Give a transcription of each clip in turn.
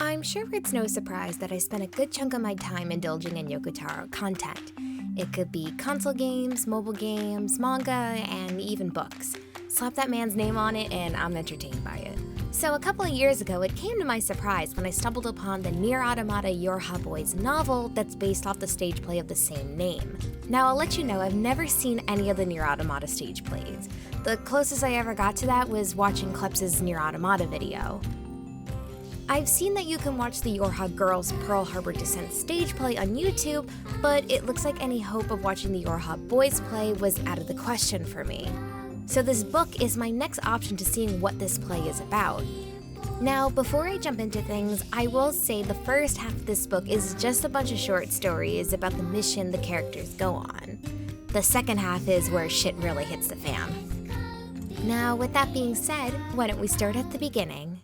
I'm sure it's no surprise that I spend a good chunk of my time indulging in Yokotaro content. It could be console games, mobile games, manga, and even books. Slap that man's name on it and I'm entertained by it. So a couple of years ago, it came to my surprise when I stumbled upon the NieR Automata Yorha Boys novel that's based off the stage play of the same name. Now I'll let you know I've never seen any of the NieR Automata stage plays. The closest I ever got to that was watching Kleps's NieR Automata video. I've seen that you can watch the Yorha Girls Pearl Harbor Descent stage play on YouTube, but it looks like any hope of watching the Yorha Boys play was out of the question for me. So this book is my next option to seeing what this play is about. Now, before I jump into things, I will say the first half of this book is just a bunch of short stories about the mission the characters go on. The second half is where shit really hits the fan. Now, with that being said, why don't we start at the beginning?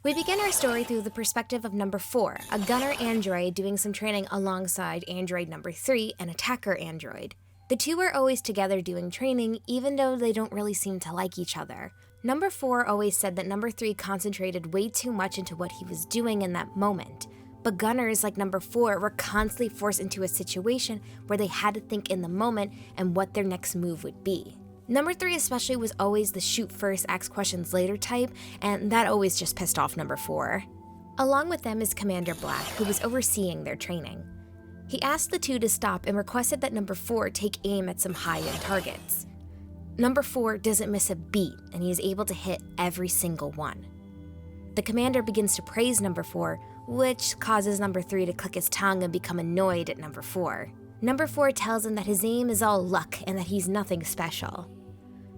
We begin our story through the perspective of number 4, a gunner android doing some training alongside android number 3, an attacker android. The two are always together doing training, even though they don't really seem to like each other. Number 4 always said that number 3 concentrated way too much into what he was doing in that moment. But gunners like number 4 were constantly forced into a situation where they had to think in the moment and what their next move would be. Number 3 especially was always the shoot first, ask questions later type, and that always just pissed off number 4. Along with them is Commander Black, who was overseeing their training. He asked the two to stop and requested that number 4 take aim at some high-end targets. Number 4 doesn't miss a beat, and he is able to hit every single one. The commander begins to praise number 4, which causes number 3 to click his tongue and become annoyed at number 4. Number 4 tells him that his aim is all luck and that he's nothing special.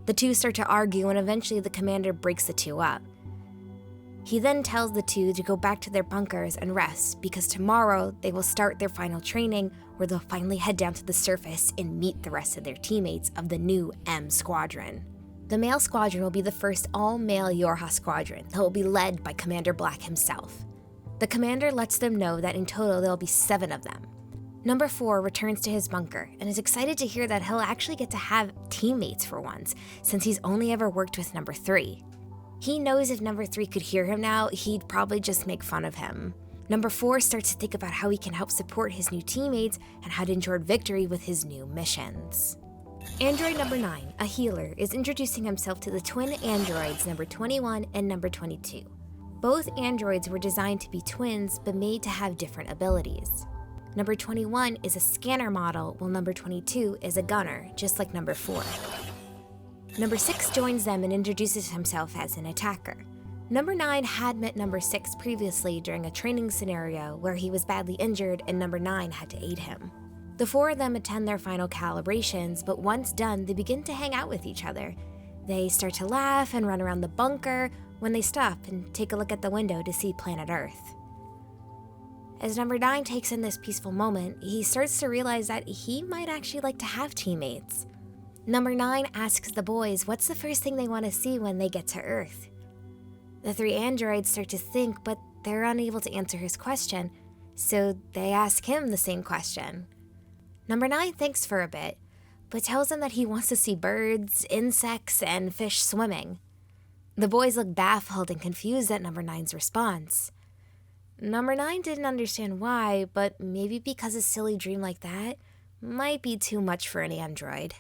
The two start to argue, and eventually the commander breaks the two up. He then tells the two to go back to their bunkers and rest, because tomorrow they will start their final training where they'll finally head down to the surface and meet the rest of their teammates of the new M Squadron. The male squadron will be the first all-male Yorha squadron that will be led by Commander Black himself. The commander lets them know that in total there will be 7 of them. Number 4 returns to his bunker and is excited to hear that he'll actually get to have teammates for once, since he's only ever worked with number 3. He knows if number 3 could hear him now, he'd probably just make fun of him. Number 4 starts to think about how he can help support his new teammates and how to ensure victory with his new missions. Android number 9, a healer, is introducing himself to the twin androids number 21 and number 22. Both androids were designed to be twins but made to have different abilities. Number 21 is a scanner model, while number 22 is a gunner, just like number 4. Number 6 joins them and introduces himself as an attacker. Number 9 had met number 6 previously during a training scenario where he was badly injured and number 9 had to aid him. The 4 of them attend their final calibrations, but once done, they begin to hang out with each other. They start to laugh and run around the bunker when they stop and take a look at the window to see planet Earth. As number 9 takes in this peaceful moment, he starts to realize that he might actually like to have teammates. Number 9 asks the boys what's the first thing they want to see when they get to Earth. The 3 androids start to think, but they're unable to answer his question, so they ask him the same question. Number 9 thinks for a bit, but tells him that he wants to see birds, insects, and fish swimming. The boys look baffled and confused at number 9's response. Number 9 didn't understand why, but maybe because a silly dream like that might be too much for an android.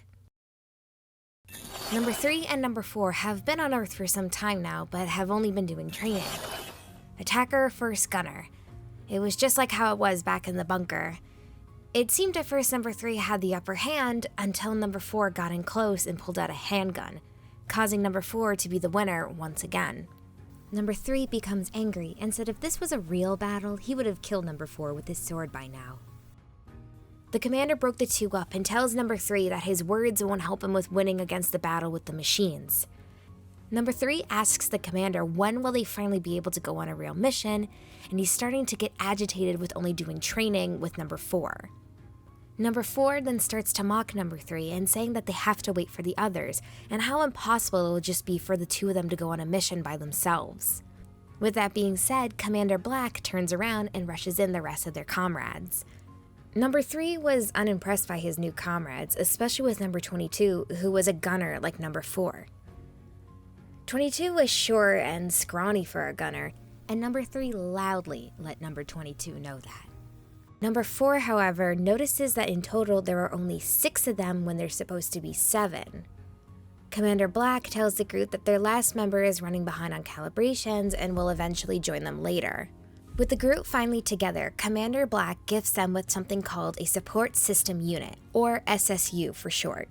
Number 3 and number 4 have been on Earth for some time now, but have only been doing training. Attacker first gunner. It was just like how it was back in the bunker. It seemed at first number 3 had the upper hand until number 4 got in close and pulled out a handgun, causing number 4 to be the winner once again. Number 3 becomes angry and said if this was a real battle, he would have killed number 4 with his sword by now. The commander broke the two up and tells number 3 that his words won't help him with winning against the battle with the machines. Number 3 asks the commander when will they finally be able to go on a real mission, and he's starting to get agitated with only doing training with number 4. Number 4 then starts to mock number 3 and saying that they have to wait for the others, and how impossible it will just be for the two of them to go on a mission by themselves. With that being said, Commander Black turns around and rushes in the rest of their comrades. Number 3 was unimpressed by his new comrades, especially with number 22, who was a gunner like number 4. 22 was short and scrawny for a gunner. and number 3 loudly let number 22 know that. Number 4, however, notices that in total there are only 6 of them when there's supposed to be 7. Commander Black tells the group that their last member is running behind on calibrations and will eventually join them later. With the group finally together, Commander Black gifts them with something called a Support System Unit, or SSU for short.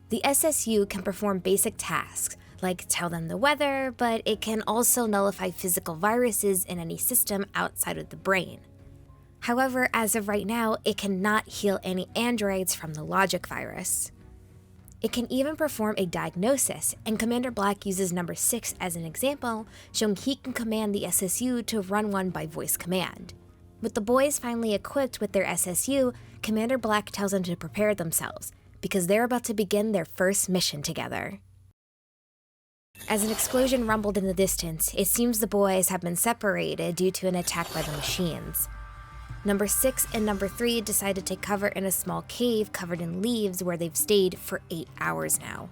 The SSU can perform basic tasks, like tell them the weather, but it can also nullify physical viruses in any system outside of the brain. However, as of right now, it cannot heal any androids from the logic virus. It can even perform a diagnosis, and Commander Black uses number 6 as an example, showing he can command the SSU to run one by voice command. With the boys finally equipped with their SSU, Commander Black tells them to prepare themselves, because they're about to begin their first mission together. As an explosion rumbled in the distance, it seems the boys have been separated due to an attack by the machines. Number 6 and number 3 decide to take cover in a small cave covered in leaves where they've stayed for 8 hours now.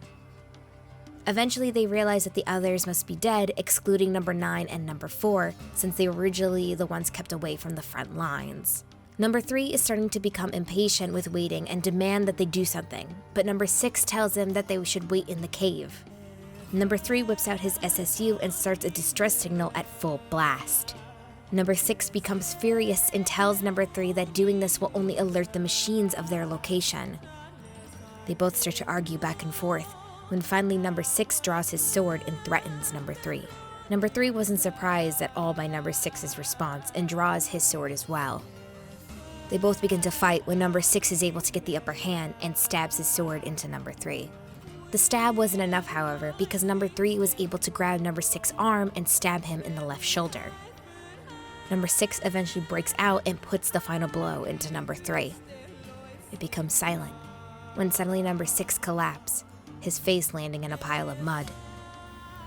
Eventually, they realize that the others must be dead, excluding number 9 and number 4, since they were originally the ones kept away from the front lines. Number 3 is starting to become impatient with waiting and demand that they do something, but number 6 tells them that they should wait in the cave. Number 3 whips out his SSU and starts a distress signal at full blast. Number 6 becomes furious and tells number 3 that doing this will only alert the machines of their location. They both start to argue back and forth, when finally number 6 draws his sword and threatens number 3. Number 3 wasn't surprised at all by number 6's response and draws his sword as well. They both begin to fight when number 6 is able to get the upper hand and stabs his sword into number 3. The stab wasn't enough, however, because number 3 was able to grab number 6's arm and stab him in the left shoulder. Number 6 eventually breaks out and puts the final blow into number 3. It becomes silent, when suddenly number 6 collapses, his face landing in a pile of mud.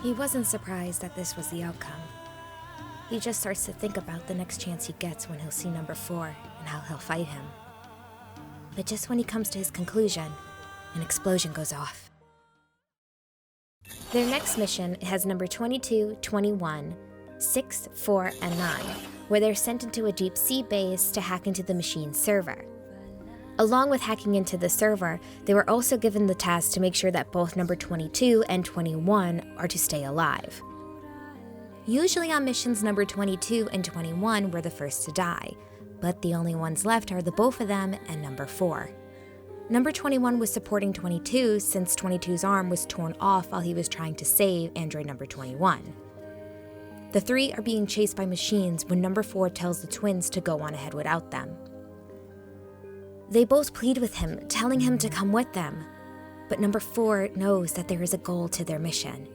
He wasn't surprised that this was the outcome. He just starts to think about the next chance he gets when he'll see number 4 and how he'll fight him. But just when he comes to his conclusion, an explosion goes off. Their next mission has number 22, 21, 6, 4, and 9, where they're sent into a deep sea base to hack into the machine's server. Along with hacking into the server, they were also given the task to make sure that both number 22 and 21 are to stay alive. Usually on missions, number 22 and 21 were the first to die, but the only ones left are the both of them and number 4. Number 21 was supporting 22 since 22's arm was torn off while he was trying to save android number 21. The 3 are being chased by machines when number 4 tells the twins to go on ahead without them. They both plead with him, telling him to come with them, but number 4 knows that there is a goal to their mission.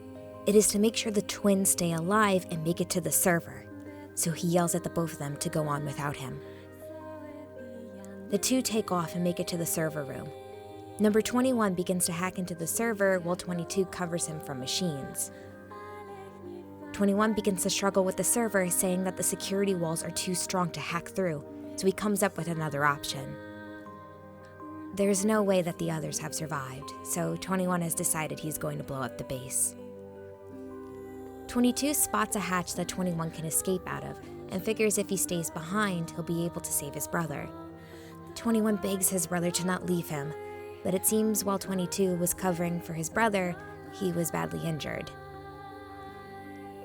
It is to make sure the twins stay alive and make it to the server, so he yells at the both of them to go on without him. The 2 take off and make it to the server room. Number 21 begins to hack into the server while 22 covers him from machines. 21 begins to struggle with the server, saying that the security walls are too strong to hack through, so he comes up with another option. There is no way that the others have survived, so 21 has decided he's going to blow up the base. 22 spots a hatch that 21 can escape out of, and figures if he stays behind, he'll be able to save his brother. 21 begs his brother to not leave him, but it seems while 22 was covering for his brother, he was badly injured.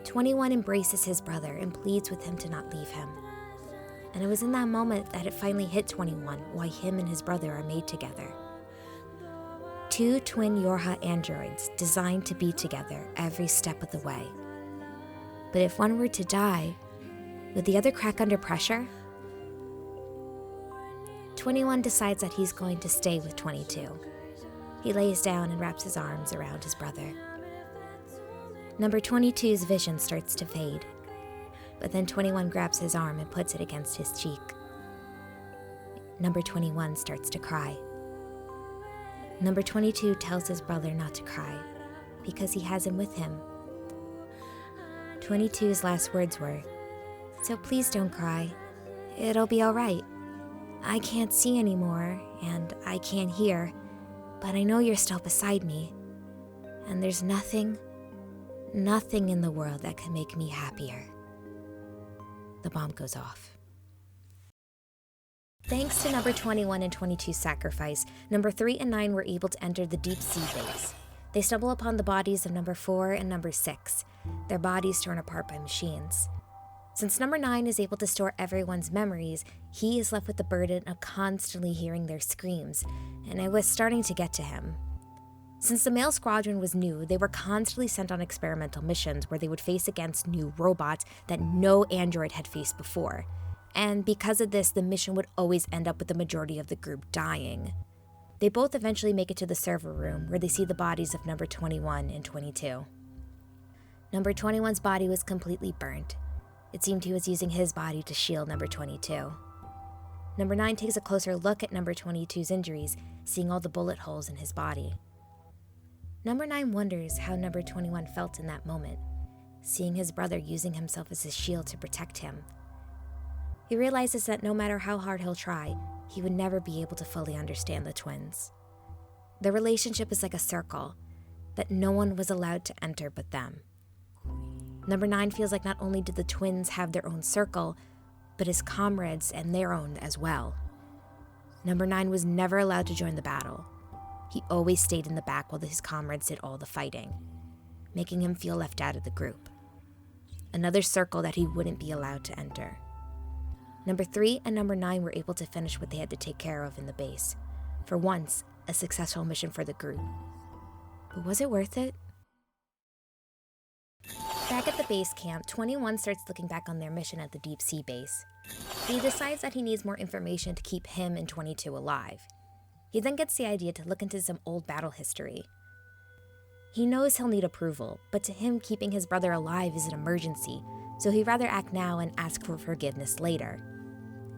21 embraces his brother and pleads with him to not leave him. And it was in that moment that it finally hit 21 why him and his brother are made together. 2 twin Yorha androids designed to be together every step of the way. But if one were to die, would the other crack under pressure? 21 decides that he's going to stay with 22. He lays down and wraps his arms around his brother. Number 22's vision starts to fade, but then 21 grabs his arm and puts it against his cheek. Number 21 starts to cry. Number 22 tells his brother not to cry, because he has him with him. 22's last words were, "So please don't cry. It'll be all right. I can't see anymore, and I can't hear, but I know you're still beside me, and there's nothing in the world that can make me happier." the bomb goes off. Thanks to number 21 and 22's sacrifice, number 3 and 9 were able to enter the deep sea base. They stumble upon the bodies of number 4 and number 6, their bodies torn apart by machines. Since number 9 is able to store everyone's memories, he is left with the burden of constantly hearing their screams, and it was starting to get to him. Since the male squadron was new, they were constantly sent on experimental missions where they would face against new robots that no android had faced before. And because of this, the mission would always end up with the majority of the group dying. They both eventually make it to the server room where they see the bodies of number 21 and 22. Number 21's body was completely burnt. It seemed he was using his body to shield number 22. Number 9 takes a closer look at number 22's injuries, seeing all the bullet holes in his body. Number 9 wonders how number 21 felt in that moment, seeing his brother using himself as his shield to protect him. He realizes that no matter how hard he'll try, he would never be able to fully understand the twins. Their relationship is like a circle that no one was allowed to enter but them. Number 9 feels like not only did the twins have their own circle, but his comrades and their own as well. Number 9 was never allowed to join the battle. He always stayed in the back while his comrades did all the fighting, making him feel left out of the group. Another circle that he wouldn't be allowed to enter. Number 3 and number 9 were able to finish what they had to take care of in the base. For once, a successful mission for the group. But was it worth it? Back at the base camp, 21 starts looking back on their mission at the deep sea base. He decides that he needs more information to keep him and 22 alive. He then gets the idea to look into some old battle history. He knows he'll need approval, but to him, keeping his brother alive is an emergency, so he'd rather act now and ask for forgiveness later.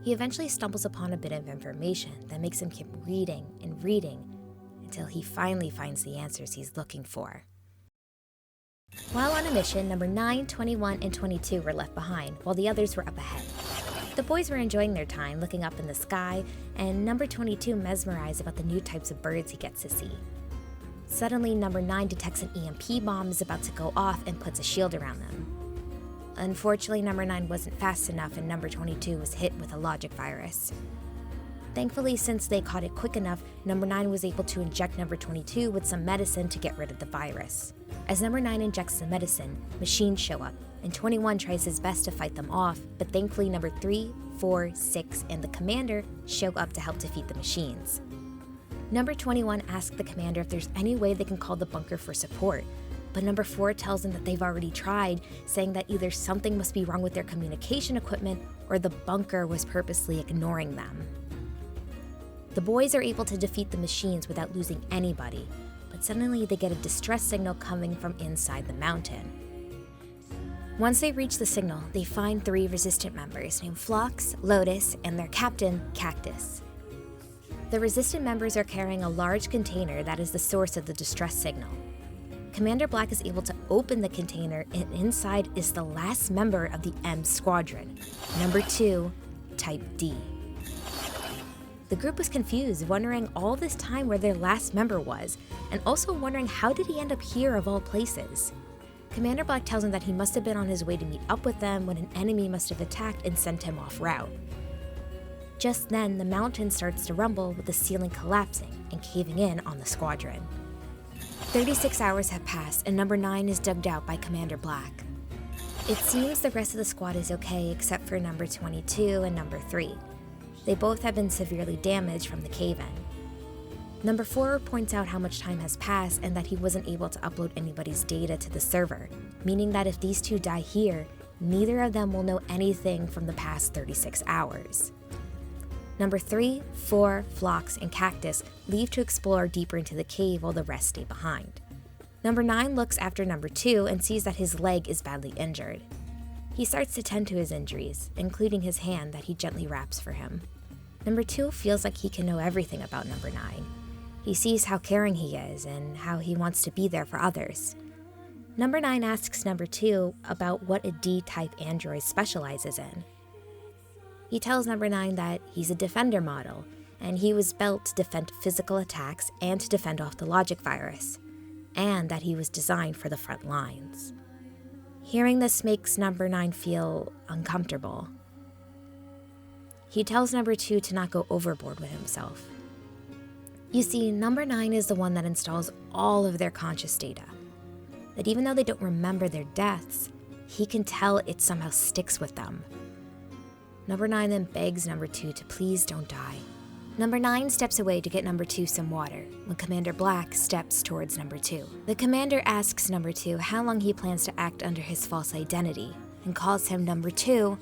He eventually stumbles upon a bit of information that makes him keep reading and reading until he finally finds the answers he's looking for. While on a mission, number 9, 21, and 22 were left behind, while the others were up ahead. The boys were enjoying their time looking up in the sky, and number 22 mesmerized about the new types of birds he gets to see. Suddenly, number 9 detects an EMP bomb is about to go off and puts a shield around them. Unfortunately, number 9 wasn't fast enough and number 22 was hit with a logic virus. Thankfully, since they caught it quick enough, number 9 was able to inject number 22 with some medicine to get rid of the virus. As number 9 injects the medicine, machines show up, and 21 tries his best to fight them off, but thankfully number 3, 4, 6, and the commander show up to help defeat the machines. Number 21 asks the commander if there's any way they can call the bunker for support, but number 4 tells them that they've already tried, saying that either something must be wrong with their communication equipment or the bunker was purposely ignoring them. The boys are able to defeat the machines without losing anybody, but suddenly they get a distress signal coming from inside the mountain. Once they reach the signal, they find 3 resistant members named Phlox, Lotus, and their captain, Cactus. The resistant members are carrying a large container that is the source of the distress signal. Commander Black is able to open the container, and inside is the last member of the M Squadron, number 2, Type D. The group was confused, wondering all this time where their last member was, and also wondering how did he end up here of all places. Commander Black tells him that he must have been on his way to meet up with them when an enemy must have attacked and sent him off route. Just then, the mountain starts to rumble with the ceiling collapsing and caving in on the squadron. 36 hours have passed and number 9 is dug out by Commander Black. It seems the rest of the squad is okay except for number 22 and number 3. They both have been severely damaged from the cave-in. Number 4 points out how much time has passed and that he wasn't able to upload anybody's data to the server, meaning that if these 2 die here, neither of them will know anything from the past 36 hours. Number 3, 4, Phlox, and Cactus leave to explore deeper into the cave while the rest stay behind. Number 9 looks after number 2 and sees that his leg is badly injured. He starts to tend to his injuries, including his hand that he gently wraps for him. Number 2 feels like he can know everything about number 9. He sees how caring he is and how he wants to be there for others. Number 9 asks number 2 about what a D-type android specializes in. He tells number 9 that he's a defender model, and he was built to defend physical attacks and to defend off the logic virus, and that he was designed for the front lines. Hearing this makes number 9 feel uncomfortable. He tells number 2 to not go overboard with himself. You see, number 9 is the one that installs all of their conscious data. That even though they don't remember their deaths, he can tell it somehow sticks with them. Number 9 then begs number 2 to please don't die. Number 9 steps away to get number 2 some water when Commander Black steps towards number 2. The commander asks number 2 how long he plans to act under his false identity and calls him number 2,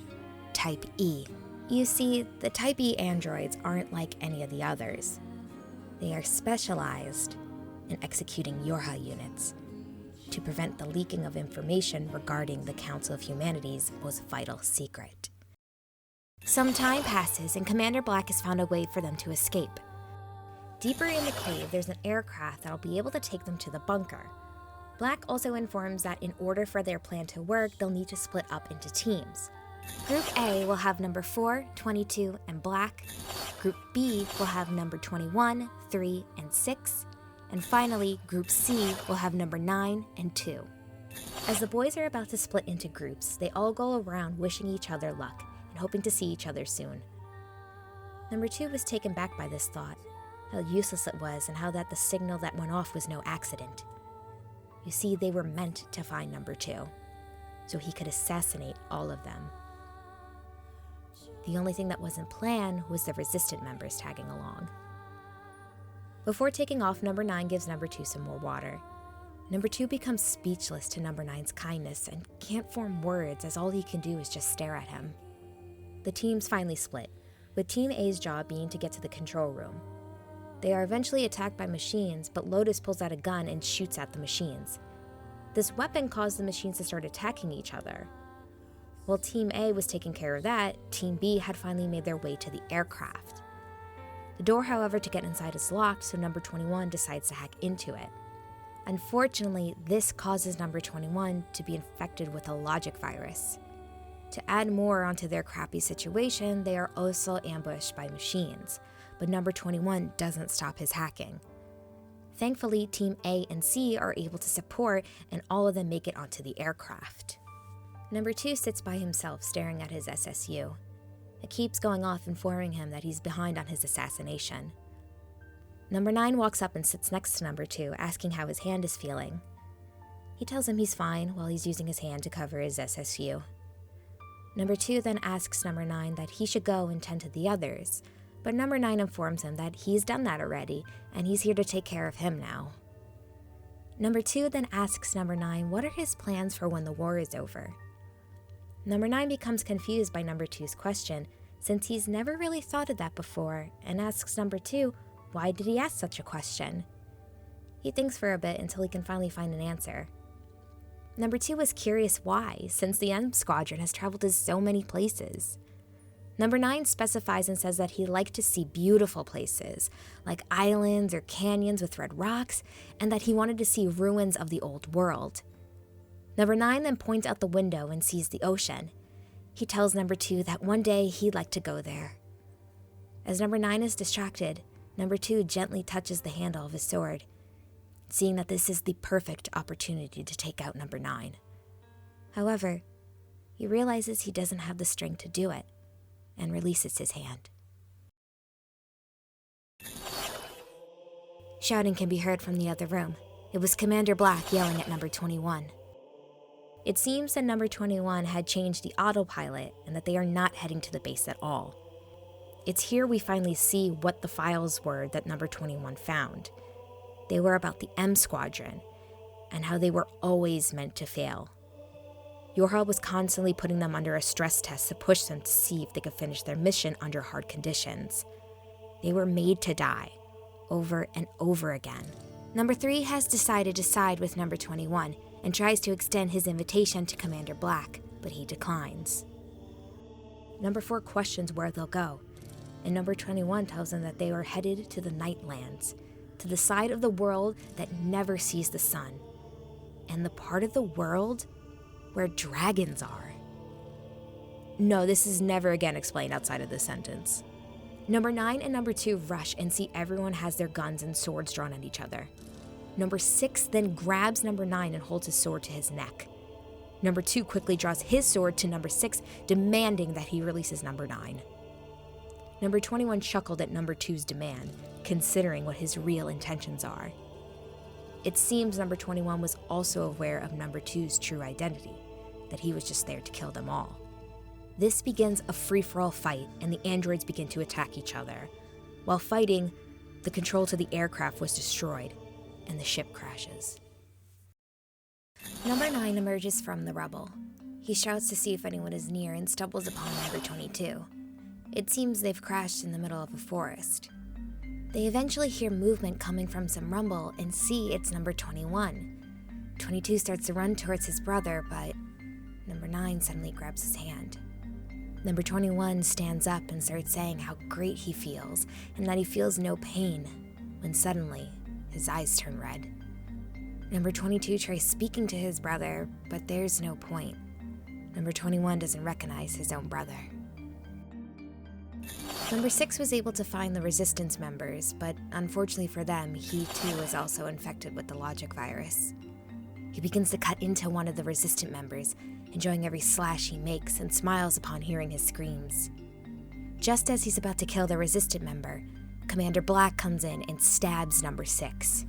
Type E. You see, the Type E androids aren't like any of the others. They are specialized in executing Yorha units to prevent the leaking of information regarding the Council of Humanity's most vital secret. Some time passes and Commander Black has found a way for them to escape. Deeper in the cave, there's an aircraft that'll be able to take them to the bunker. Black also informs that in order for their plan to work, they'll need to split up into teams. Group A will have number 4, 22, and Black. Group B will have number 21, 3, and 6. And finally, Group C will have number 9 and 2. As the boys are about to split into groups, they all go around wishing each other luck and hoping to see each other soon. Number 2 was taken back by this thought, how useless it was and how that the signal that went off was no accident. You see, they were meant to find number 2, so he could assassinate all of them. The only thing that wasn't planned was the resistant members tagging along. Before taking off, number 9 gives number 2 some more water. Number 2 becomes speechless to number 9's kindness and can't form words as all he can do is just stare at him. The teams finally split, with Team A's job being to get to the control room. They are eventually attacked by machines, but Lotus pulls out a gun and shoots at the machines. This weapon caused the machines to start attacking each other. While Team A was taking care of that, Team B had finally made their way to the aircraft. The door, however, to get inside is locked, so number 21 decides to hack into it. Unfortunately, this causes number 21 to be infected with a logic virus. To add more onto their crappy situation, they are also ambushed by machines, but number 21 doesn't stop his hacking. Thankfully, Team A and C are able to support, and all of them make it onto the aircraft. Number 2 sits by himself staring at his SSU. It keeps going off, informing him that he's behind on his assassination. Number 9 walks up and sits next to number 2, asking how his hand is feeling. He tells him he's fine while he's using his hand to cover his SSU. Number 2 then asks number 9 that he should go and tend to the others, but number 9 informs him that he's done that already and he's here to take care of him now. Number 2 then asks number 9 what are his plans for when the war is over. Number 9 becomes confused by number 2's question, since he's never really thought of that before, and asks number 2 why did he ask such a question. He thinks for a bit until he can finally find an answer. Number 2 was curious why, since the M Squadron has traveled to so many places. Number 9 specifies and says that he'd like to see beautiful places, like islands or canyons with red rocks, and that he wanted to see ruins of the old world. Number 9 then points out the window and sees the ocean. He tells number 2 that one day he'd like to go there. As number 9 is distracted, number 2 gently touches the handle of his sword, seeing that this is the perfect opportunity to take out number 9. However, he realizes he doesn't have the strength to do it, and releases his hand. Shouting can be heard from the other room. It was Commander Black yelling at number 21. It seems that number 21 had changed the autopilot and that they are not heading to the base at all. It's here we finally see what the files were that number 21 found. They were about the M Squadron and how they were always meant to fail. Yorha was constantly putting them under a stress test to push them to see if they could finish their mission under hard conditions. They were made to die, over and over again. Number 3 has decided to side with number 21 and tries to extend his invitation to Commander Black, but he declines. Number 4 questions where they'll go, and number 21 tells them that they are headed to the Nightlands, to the side of the world that never sees the sun, and the part of the world where dragons are. No, this is never again explained outside of this sentence. Number 9 and number 2 rush and see everyone has their guns and swords drawn at each other. Number 6 then grabs number 9 and holds his sword to his neck. Number 2 quickly draws his sword to number 6, demanding that he releases number 9. Number 21 chuckled at Number 2's demand, considering what his real intentions are. It seems Number 21 was also aware of Number 2's true identity, that he was just there to kill them all. This begins a free-for-all fight, and the androids begin to attack each other. While fighting, the control to the aircraft was destroyed, and the ship crashes. Number 9 emerges from the rubble. He shouts to see if anyone is near and stumbles upon Number 22. It seems they've crashed in the middle of a forest. They eventually hear movement coming from some rumble and see it's Number 21. 22 starts to run towards his brother, but Number 9 suddenly grabs his hand. Number 21 stands up and starts saying how great he feels and that he feels no pain, when suddenly his eyes turn red. Number 22 tries speaking to his brother, but there's no point. Number 21 doesn't recognize his own brother. Number 6 was able to find the Resistance members, but unfortunately for them, he too was also infected with the logic virus. He begins to cut into one of the Resistant members, enjoying every slash he makes and smiles upon hearing his screams. Just as he's about to kill the Resistant member, Commander Black comes in and stabs Number 6.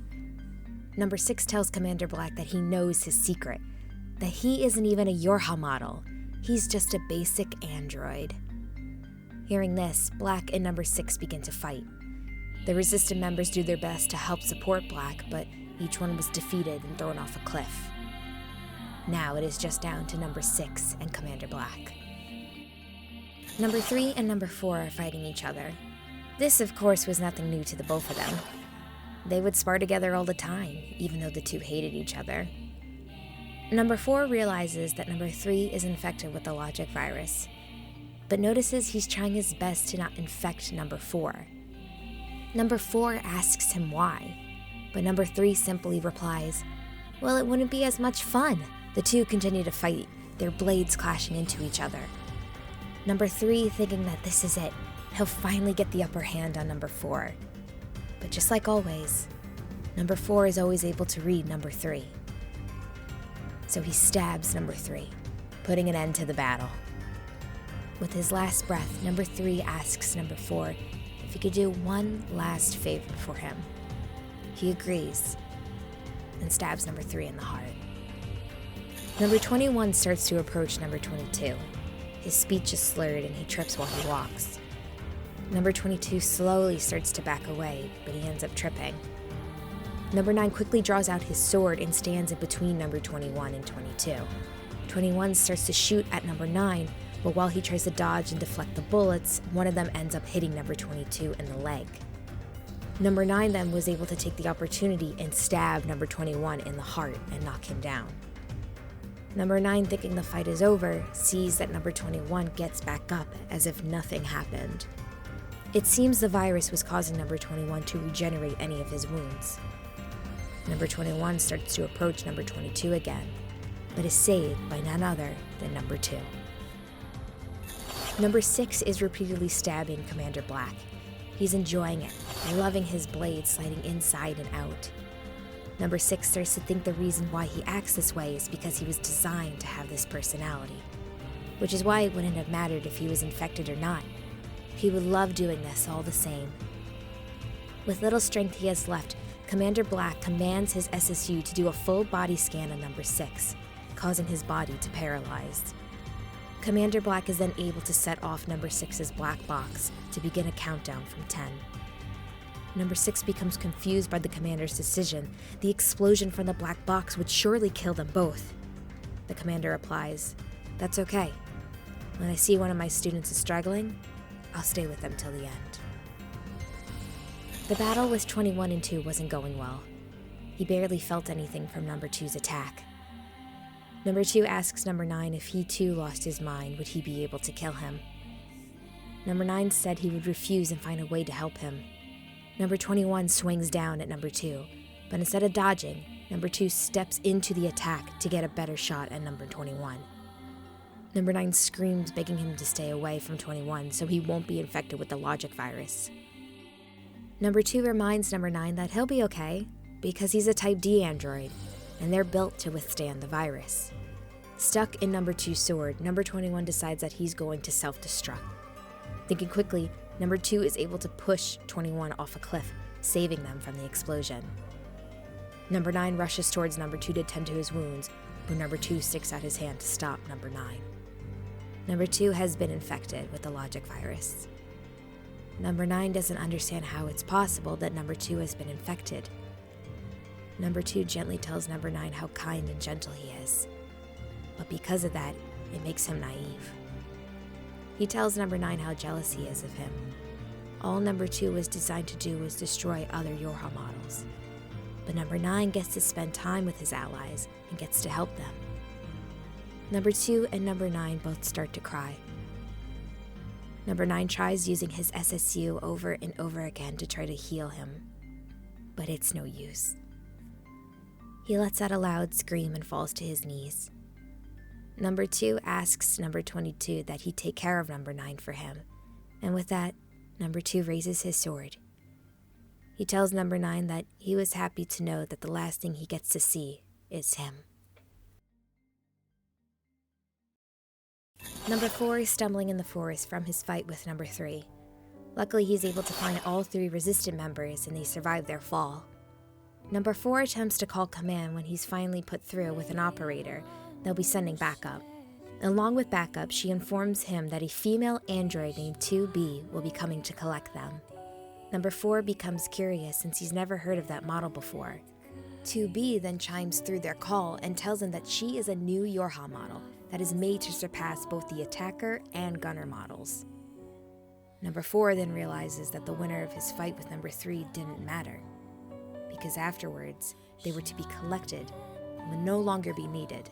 Number 6 tells Commander Black that he knows his secret, that he isn't even a Yorha model, he's just a basic android. Hearing this, Black and Number 6 begin to fight. The Resistant members do their best to help support Black, but each one was defeated and thrown off a cliff. Now it is just down to Number 6 and Commander Black. Number 3 and Number 4 are fighting each other. This, of course, was nothing new to the both of them. They would spar together all the time, even though the two hated each other. Number 4 realizes that Number 3 is infected with the logic virus, but notices he's trying his best to not infect Number 4. Number 4 asks him why, but Number 3 simply replies, "Well, it wouldn't be as much fun." The two continue to fight, their blades clashing into each other. Number 3, thinking that this is it, he'll finally get the upper hand on Number 4. But just like always, Number 4 is always able to read Number 3. So he stabs Number 3, putting an end to the battle. With his last breath, Number 3 asks Number 4 if he could do one last favor for him. He agrees and stabs Number 3 in the heart. Number 21 starts to approach Number 22. His speech is slurred and he trips while he walks. Number 22 slowly starts to back away, but he ends up tripping. Number 9 quickly draws out his sword and stands in between Number 21 and 22. 21 starts to shoot at Number 9, but while he tries to dodge and deflect the bullets, one of them ends up hitting Number 22 in the leg. Number 9 then was able to take the opportunity and stab Number 21 in the heart and knock him down. Number 9, thinking the fight is over, sees that Number 21 gets back up as if nothing happened. It seems the virus was causing Number 21 to regenerate any of his wounds. Number 21 starts to approach Number 22 again, but is saved by none other than Number 2. Number 6 is repeatedly stabbing Commander Black. He's enjoying it, loving his blade sliding inside and out. Number 6 starts to think the reason why he acts this way is because he was designed to have this personality, which is why it wouldn't have mattered if he was infected or not. He would love doing this all the same. With little strength he has left, Commander Black commands his SSU to do a full body scan on Number 6, causing his body to paralyze. Commander Black is then able to set off Number 6's black box to begin a countdown from 10. Number 6 becomes confused by the commander's decision. The explosion from the black box would surely kill them both. The commander replies, "That's okay. When I see one of my students is struggling, I'll stay with them till the end." The battle with 21 and 2 wasn't going well. He barely felt anything from Number 2's attack. Number 2 asks Number 9 if he too lost his mind, would he be able to kill him? Number 9 said he would refuse and find a way to help him. Number 21 swings down at Number 2, but instead of dodging, Number 2 steps into the attack to get a better shot at Number 21. Number 9 screams, begging him to stay away from 21 so he won't be infected with the logic virus. Number 2 reminds Number 9 that he'll be okay because he's a Type D android, and they're built to withstand the virus. Stuck in Number 2's sword, Number 21 decides that he's going to self-destruct. Thinking quickly, Number 2 is able to push 21 off a cliff, saving them from the explosion. Number 9 rushes towards Number 2 to tend to his wounds, but Number 2 sticks out his hand to stop Number 9. Number 2 has been infected with the logic virus. Number 9 doesn't understand how it's possible that Number 2 has been infected. Number 2 gently tells Number 9 how kind and gentle he is, but because of that, it makes him naive. He tells Number 9 how jealous he is of him. All Number 2 was designed to do was destroy other Yorha models. But Number 9 gets to spend time with his allies and gets to help them. Number 2 and Number 9 both start to cry. Number 9 tries using his SSU over and over again to try to heal him, but it's no use. He lets out a loud scream and falls to his knees. Number 2 asks Number 22 that he take care of Number 9 for him, and with that, Number 2 raises his sword. He tells Number 9 that he was happy to know that the last thing he gets to see is him. Number 4 is stumbling in the forest from his fight with Number 3. Luckily, he's able to find all 3 resistant members and they survive their fall. Number 4 attempts to call command when he's finally put through with an operator. They'll be sending backup. Along with backup, she informs him that a female android named 2B will be coming to collect them. Number 4 becomes curious since he's never heard of that model before. 2B then chimes through their call and tells him that she is a new Yorha model that is made to surpass both the attacker and gunner models. Number 4 then realizes that the winner of his fight with Number 3 didn't matter, because afterwards they were to be collected and would no longer be needed.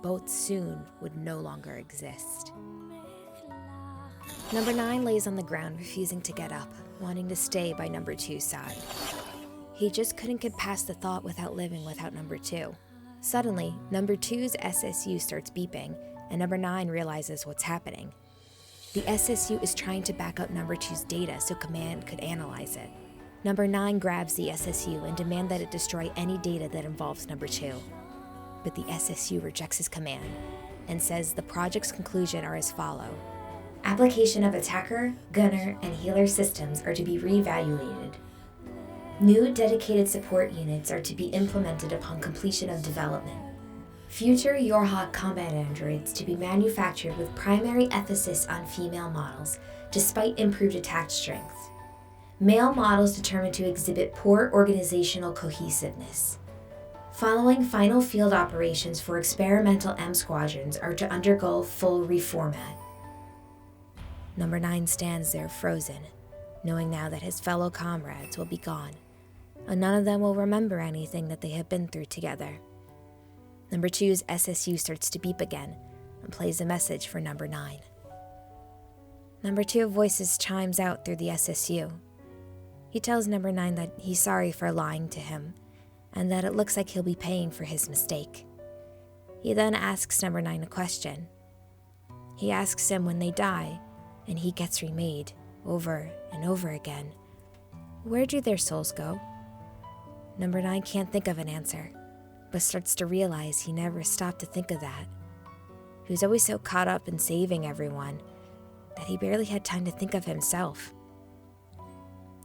Both soon would no longer exist. Number 9 lays on the ground, refusing to get up, wanting to stay by Number 2's side. He just couldn't get past the thought without living without Number 2. Suddenly, Number 2's SSU starts beeping, and Number 9 realizes what's happening. The SSU is trying to back up Number 2's data so Command could analyze it. Number 9 grabs the SSU and demands that it destroy any data that involves Number 2. But the SSU rejects his command and says the project's conclusion are as follow. Application of attacker, gunner, and healer systems are to be reevaluated. New dedicated support units are to be implemented upon completion of development. Future Yorha combat androids to be manufactured with primary emphasis on female models, despite improved attack strength. Male models determined to exhibit poor organizational cohesiveness. Following final field operations for experimental M squadrons are to undergo full reformat. Number 9 stands there frozen, knowing now that his fellow comrades will be gone, and none of them will remember anything that they have been through together. Number 2's SSU starts to beep again and plays a message for Number 9. Number 2 voices chimes out through the SSU. He tells Number 9 that he's sorry for lying to him, and that it looks like he'll be paying for his mistake. He then asks Number 9 a question. He asks him when they die, and he gets remade over and over again. Where do their souls go? Number 9 can't think of an answer, but starts to realize he never stopped to think of that. He was always so caught up in saving everyone that he barely had time to think of himself.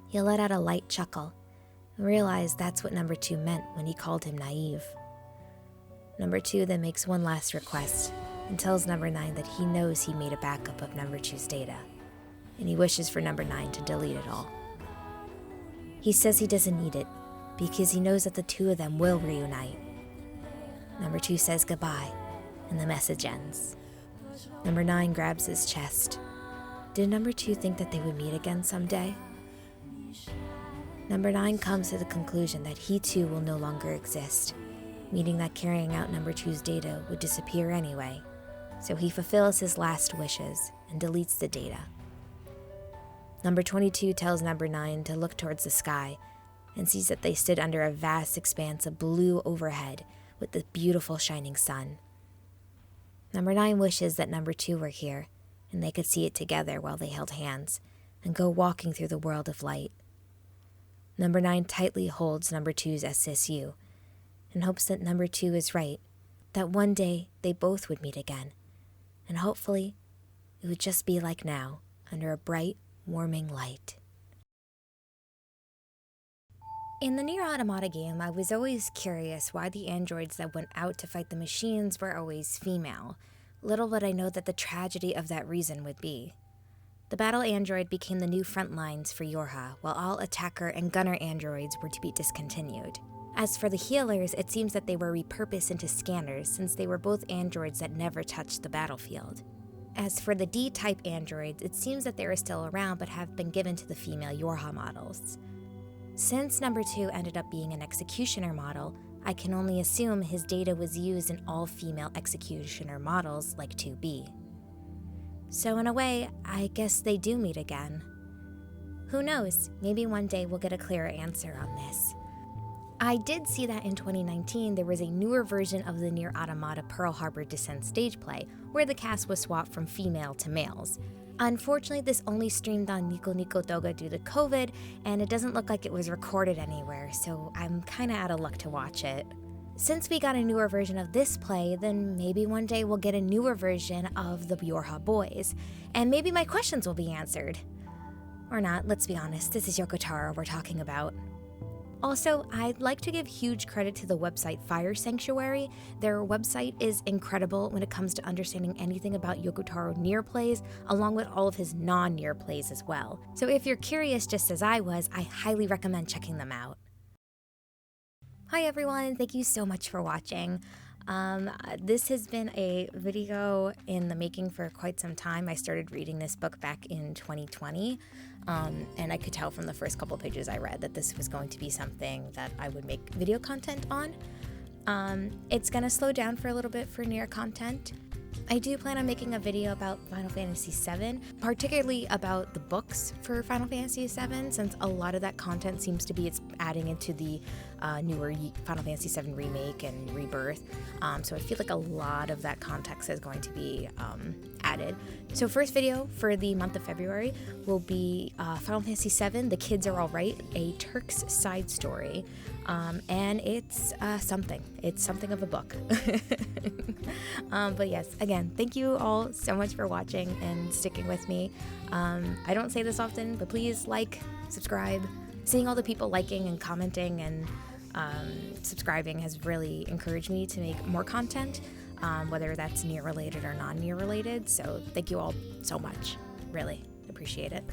He let out a light chuckle and realized that's what Number 2 meant when he called him naive. Number 2 then makes one last request and tells Number 9 that he knows he made a backup of Number 2's data, and he wishes for Number 9 to delete it all. He says he doesn't need it because he knows that the two of them will reunite. Number 2 says goodbye, and the message ends. Number 9 grabs his chest. Did Number 2 think that they would meet again someday? Number 9 comes to the conclusion that he too will no longer exist, meaning that carrying out Number 2's data would disappear anyway, so he fulfills his last wishes and deletes the data. Number 22 tells Number 9 to look towards the sky and sees that they stood under a vast expanse of blue overhead with the beautiful shining sun. Number 9 wishes that Number 2 were here and they could see it together while they held hands and go walking through the world of light. Number 9 tightly holds Number 2's SSU and hopes that Number 2 is right, that one day they both would meet again, and hopefully it would just be like now, under a bright, warming light. In the NieR Automata game, I was always curious why the androids that went out to fight the machines were always female. Little did I know that the tragedy of that reason would be. The battle android became the new front lines for Yorha, while all attacker and gunner androids were to be discontinued. As for the healers, it seems that they were repurposed into scanners since they were both androids that never touched the battlefield. As for the D-type androids, it seems that they are still around but have been given to the female Yorha models. Since number 2 ended up being an executioner model, I can only assume his data was used in all female executioner models like 2B. So in a way, I guess they do meet again. Who knows, maybe one day we'll get a clearer answer on this. I did see that in 2019 there was a newer version of the NieR Automata Pearl Harbor Descent stage play, where the cast was swapped from female to males. Unfortunately, this only streamed on Nico Nico Doga due to COVID, and it doesn't look like it was recorded anywhere, so I'm kinda out of luck to watch it. Since we got a newer version of this play, then maybe one day we'll get a newer version of the Yorha boys, and maybe my questions will be answered. Or not, let's be honest, this is Yoko Taro we're talking about. Also, I'd like to give huge credit to the website Fire Sanctuary. Their website is incredible when it comes to understanding anything about Yoko Taro NieR plays, along with all of his non-NieR plays as well. So if you're curious just as I was, I highly recommend checking them out. Hi everyone, thank you so much for watching. This has been a video in the making for quite some time. I started reading this book back in 2020, and I could tell from the first couple pages I read that this was going to be something that I would make video content on. It's gonna slow down for a little bit for NieR content. I do plan on making a video about Final Fantasy VII, particularly about the books for Final Fantasy VII, since a lot of that content seems to be adding into the newer Final Fantasy VII Remake and Rebirth. So I feel like a lot of that context is going to be added. So first video for the month of February will be Final Fantasy VII, The Kids Are Alright, a Turk's side story. And it's something. It's something of a book. But yes, again, thank you all so much for watching and sticking with me. I don't say this often, but please like, subscribe. Seeing all the people liking and commenting and subscribing has really encouraged me to make more content, whether that's NieR related or non-NieR related. So thank you all so much. Really appreciate it.